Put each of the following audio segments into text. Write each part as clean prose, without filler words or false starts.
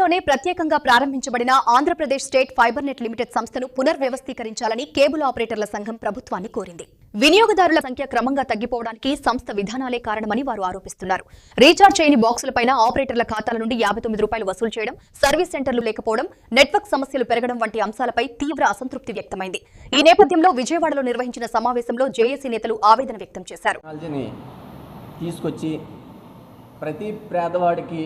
రాష్ట్రంలోనే ప్రత్యేకంగా ప్రారంభించబడిన Andhra Pradesh state fibre net limited సంస్థను పునర్వ్యవస్థీకరించాలని కేబుల్ ఆపరేటర్ల సంఘం ప్రభుత్వాన్ని కోరింది. వినియోగదారుల సంఖ్య క్రమంగా తగ్గిపోవడానికి సంస్థ విధానాలే కారణమని వారు ఆరోపిస్తున్నారు. రీఛార్జ్ చేయని బాక్సులపైన ఆపరేటర్ల ఖాతాల నుండి ₹59 వసూలు చేయడం, సర్వీస్ సెంటర్లు లేకపోవడం, నెట్వర్క్ సమస్యలు పెరగడం వంటి అంశాలపై తీవ్ర అసంతృప్తి వ్యక్తమైంది. ఈ నేపథ్యంలో విజయవాడలో నిర్వహించిన సమావేశంలో జేఏసీ నేతలు ఆవేదన వ్యక్తం చేశారు. తీసుకొచ్చి ప్రతి పేదవాడికి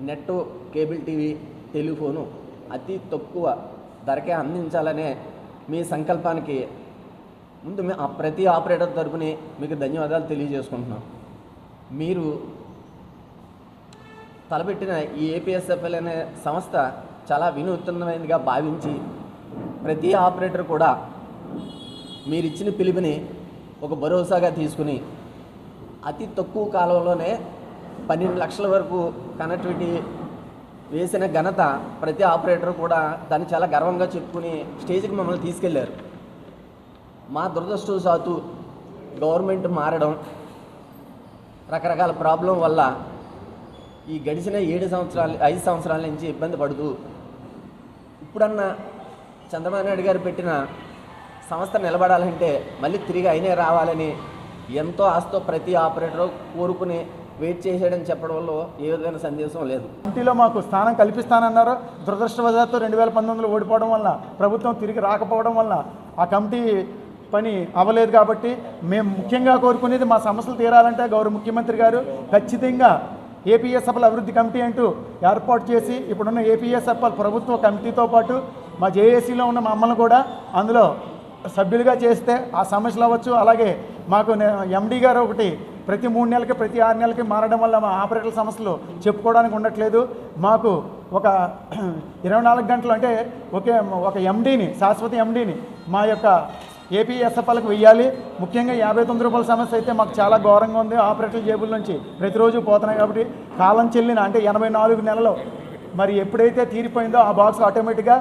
నెట్, కేబుల్ టీవీ, టెలిఫోను అతి తక్కువ ధరకే అందించాలనే మీ సంకల్పానికి ముందు ప్రతి ఆపరేటర్ తరపుని మీకు ధన్యవాదాలు తెలియజేసుకుంటున్నాం. మీరు తలపెట్టిన ఈ ఏపీఎస్ఎఫ్ఎల్ అనే సంస్థ చాలా వినూత్నమైనదిగా భావించి ప్రతి ఆపరేటర్ కూడా మీరిచ్చిన పిలుపుని ఒక భరోసాగా తీసుకుని అతి తక్కువ కాలంలోనే 12 లక్షల వరకు కనెక్టివిటీ వేసిన ఘనత ప్రతి ఆపరేటర్ కూడా దాన్ని చాలా గర్వంగా చెప్పుకుని స్టేజ్కి మమ్మల్ని తీసుకెళ్లారు. మా దురదృష్టవశాత్తు గవర్నమెంట్ మారడం, రకరకాల ప్రాబ్లం వల్ల ఈ గడిచిన 5 సంవత్సరాల నుంచి ఇబ్బంది పడుతూ ఇప్పుడన్నా చంద్రబాబు నాయుడు గారు పెట్టిన సంస్థ నిలబడాలంటే మళ్ళీ తిరిగి అయినే రావాలని ఎంతో ఆశతో ప్రతి ఆపరేటర్ కోరుకుని వెయిట్ చేసేయడని చెప్పడం వల్ల ఏ విధమైన సందేశం లేదు. కమిటీలో మాకు స్థానం కల్పిస్తానన్నారు. దురదృష్టవశాత్తు 2019లో ఓడిపోవడం వల్ల, ప్రభుత్వం తిరిగి రాకపోవడం వల్ల ఆ కమిటీ పని అవ్వలేదు. కాబట్టి మేము ముఖ్యంగా కోరుకునేది మా సమస్యలు తీరాలంటే గౌరవ ముఖ్యమంత్రి గారు ఖచ్చితంగా ఏపీఎస్ఎఫ్ఎల్ అభివృద్ధి కమిటీ అంటూ ఏర్పాటు చేసి ఇప్పుడున్న ఏపీఎస్ఎఫ్ఎల్ ప్రభుత్వ కమిటీతో పాటు మా జేఏసీలో ఉన్న మమ్మల్ని కూడా అందులో సభ్యులుగా చేస్తే ఆ సమస్యలు అవ్వచ్చు. అలాగే మాకు ఎండీ గారు ఒకటి ప్రతి 3 నెలలకి, ప్రతి 6 నెలలకి మారడం వల్ల మా ఆపరేటర్ల సమస్యలు చెప్పుకోవడానికి ఉండట్లేదు. మాకు ఒక 24 గంటలు అంటే ఒక ఎండీని, శాశ్వత ఎండీని మా యొక్క ఏపీఎస్ఎఫ్ఎల్కి వెయ్యాలి. ముఖ్యంగా ₹59 సమస్య అయితే మాకు చాలా ఘోరంగా ఉంది. ఆపరేటర్ల జేబుల నుంచి ప్రతిరోజు పోతున్నాయి. కాబట్టి కాలం చెల్లిన అంటే 84 నెలలు మరి ఎప్పుడైతే తీరిపోయిందో ఆ బాక్స్ ఆటోమేటిక్గా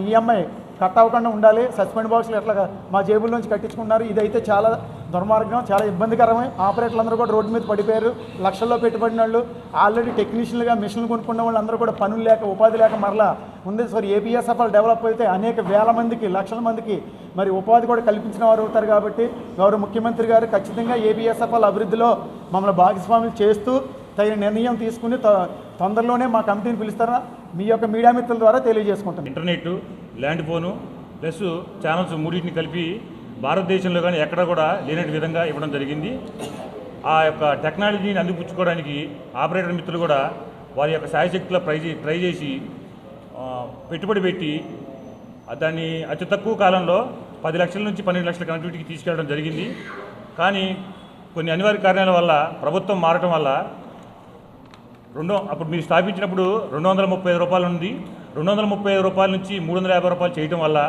ఈఎంఐ కట్ అవ్వకుండా ఉండాలి. సస్పెండ్ బాక్సులు ఎట్లా మా జేబుల నుంచి కట్టించుకున్నారు. ఇదైతే చాలా దుర్మార్గం, చాలా ఇబ్బందికరమే. ఆపరేటర్లు అందరూ కూడా రోడ్డు మీద పడిపోయారు. లక్షల్లో పెట్టుబడిన వాళ్ళు, ఆల్రెడీ టెక్నీషియన్లుగా మిషన్లు కొనుక్కున్న వాళ్ళు అందరూ కూడా పనులు లేక, ఉపాధి లేక మరలా ఉంది. సో ఏపీఎస్ఎఫ్ఎల్ డెవలప్ అయితే అనేక వేల మందికి, లక్షల మందికి మరి ఉపాధి కూడా కల్పించిన వారు అవుతారు. కాబట్టి గౌరవ ముఖ్యమంత్రి గారు ఖచ్చితంగా ఏపీఎస్ఎఫ్ఎల్ అభివృద్ధిలో మమ్మల్ని భాగస్వామ్యం చేస్తూ తగిన నిర్ణయం తీసుకుని తొందరలోనే మా కమిటీని పిలుస్తారా మీ యొక్క మీడియా మిత్రుల ద్వారా తెలియజేసుకుంటాం. Internet, land phone plus channels మూడింటిని కలిపి భారతదేశంలో కానీ ఎక్కడ కూడా లేనటి విధంగా ఇవ్వడం జరిగింది. ఆ యొక్క టెక్నాలజీని అందిపుచ్చుకోవడానికి ఆపరేటర్ మిత్రులు కూడా వారి యొక్క శాయశక్తిలో ట్రై చేసి పెట్టుబడి పెట్టి దాన్ని అతి తక్కువ కాలంలో 10 లక్షల నుంచి 12 లక్షల కనెక్టివిటీకి తీసుకెళ్ళడం జరిగింది. కానీ కొన్ని అనివార్య కారణాల వల్ల, ప్రభుత్వం మారటం వల్ల అప్పుడు మీరు స్థాపించినప్పుడు ₹235 ఉంది. ₹235 నుంచి ₹350 చేయటం వల్ల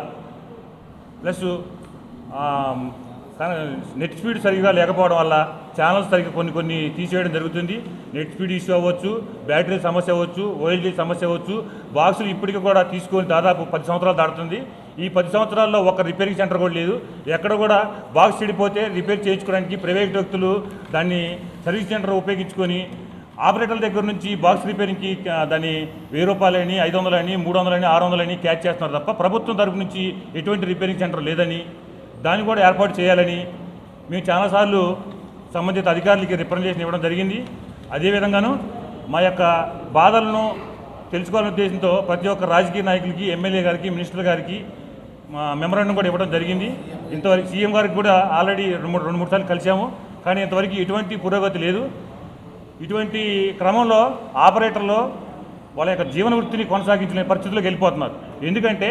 ప్లస్ నెట్ స్పీడ్ సరిగ్గా లేకపోవడం వల్ల ఛానల్స్ సరిగ్గా కొన్ని తీసేయడం జరుగుతుంది. నెట్ స్పీడ్ ఇష్యూ అవ్వచ్చు, బ్యాటరీ సమస్య అవ్వచ్చు, ఓఎల్టీ సమస్య అవ్వచ్చు. బాక్సులు ఇప్పటికీ కూడా తీసుకొని దాదాపు 10 సంవత్సరాలు దాటుతుంది. ఈ 10 సంవత్సరాల్లో ఒక రిపేరింగ్ సెంటర్ కూడా లేదు. ఎక్కడ కూడా బాక్స్ చెడిపోతే రిపేర్ చేయించుకోవడానికి ప్రైవేట్ వ్యక్తులు దాన్ని సర్వీస్ సెంటర్ ఉపయోగించుకొని ఆపరేటర్ల దగ్గర నుంచి బాక్స్ రిపేరింగ్కి దాన్ని ₹1000, 500, 300, 600 క్యాచ్ చేస్తున్నారు తప్ప ప్రభుత్వం తరపు నుంచి ఎటువంటి రిపేరింగ్ సెంటర్ లేదని, దాన్ని కూడా ఏర్పాటు చేయాలని మేము చాలాసార్లు సంబంధిత అధికారులకి రిప్రజెంటేషన్ ఇవ్వడం జరిగింది. అదేవిధంగాను మా యొక్క బాధలను తెలుసుకోవాలనే ఉద్దేశంతో ప్రతి ఒక్క రాజకీయ నాయకులకి, ఎమ్మెల్యే గారికి, మినిస్టర్ గారికి మెమరాండం కూడా ఇవ్వడం జరిగింది. ఇంతవరకు సీఎం గారికి కూడా ఆల్రెడీ 2-3 సార్లు కలిసాము. కానీ ఇంతవరకు ఎటువంటి పురోగతి లేదు. ఇటువంటి క్రమంలో ఆపరేటర్లు వాళ్ళ యొక్క జీవన వృత్తిని కొనసాగించలేని పరిస్థితుల్లోకి వెళ్ళిపోతున్నారు. ఎందుకంటే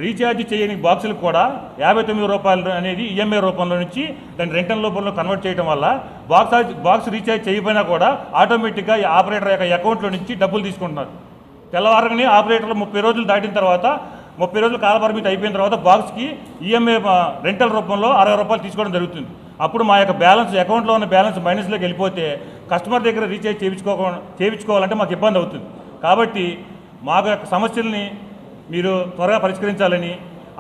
రీఛార్జ్ చేయని బాక్సులకు కూడా ₹59 అనేది ఈఎంఐ రూపంలో నుంచి దాన్ని రెంటల్ రూపంలో కన్వర్ట్ చేయడం వల్ల బాక్స్ రీఛార్జ్ చేయకపోయినా కూడా ఆటోమేటిక్గా ఆపరేటర్ యొక్క అకౌంట్లో నుంచి డబ్బులు తీసుకుంటున్నారు. తెల్లవారగానే ఆపరేటర్లు 30 రోజులు దాటిన తర్వాత, 30 రోజులు కాలపరిమితి అయిపోయిన తర్వాత బాక్స్కి ఈఎంఐ రెంటల్ రూపంలో ₹60 తీసుకోవడం జరుగుతుంది. అప్పుడు మా యొక్క బ్యాలెన్స్, అకౌంట్లో ఉన్న బ్యాలెన్స్ మైనస్లోకి వెళ్ళిపోతే కస్టమర్ దగ్గర రీఛార్జ్ చేయించుకోవాలంటే మాకు ఇబ్బంది అవుతుంది. కాబట్టి మా యొక్క సమస్యల్ని మీరు త్వరగా పరిష్కరించాలని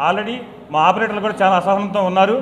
ఆల్రెడీ మా ఆపరేటర్లు కూడా చాలా అసహనంతో ఉన్నారు.